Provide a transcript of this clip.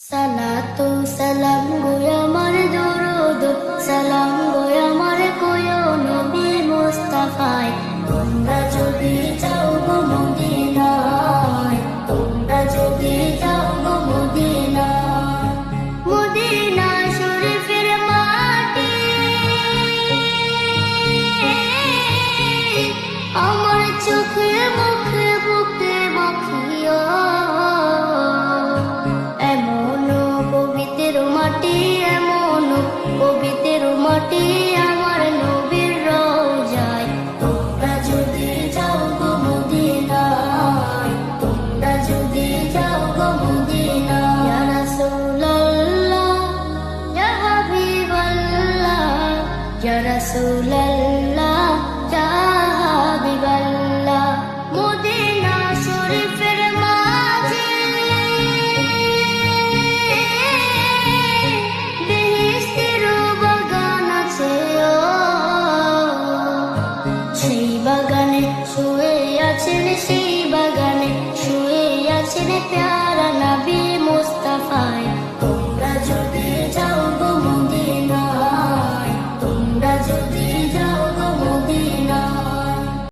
সালাতু সালাম গো আমার দরুদ সালাম গো আমার কোয় নবী মুস্তাফায় তোমরা যদি যাও গো মদিনায় তোমরা যদি যাও গো মদিনায় মদিনা শরীফের মাটি আমার চোখে মুখে বুকে মাখিও মাটি আমার নবীর রওজায় তোমরা যদি যাও গো মদিনায় তোমরা যদি যাও গো মদিনায় ইয়া রাসূলুল্লাহ ইয়া হাবিবাল্লাহ ইয়া রাসূলুল্লাহ ইয়া হাবিবাল্লাহ মদিনা শরীফের মাঝে শুয়ে আছেন সেই বাগানে শুয়ে আছেন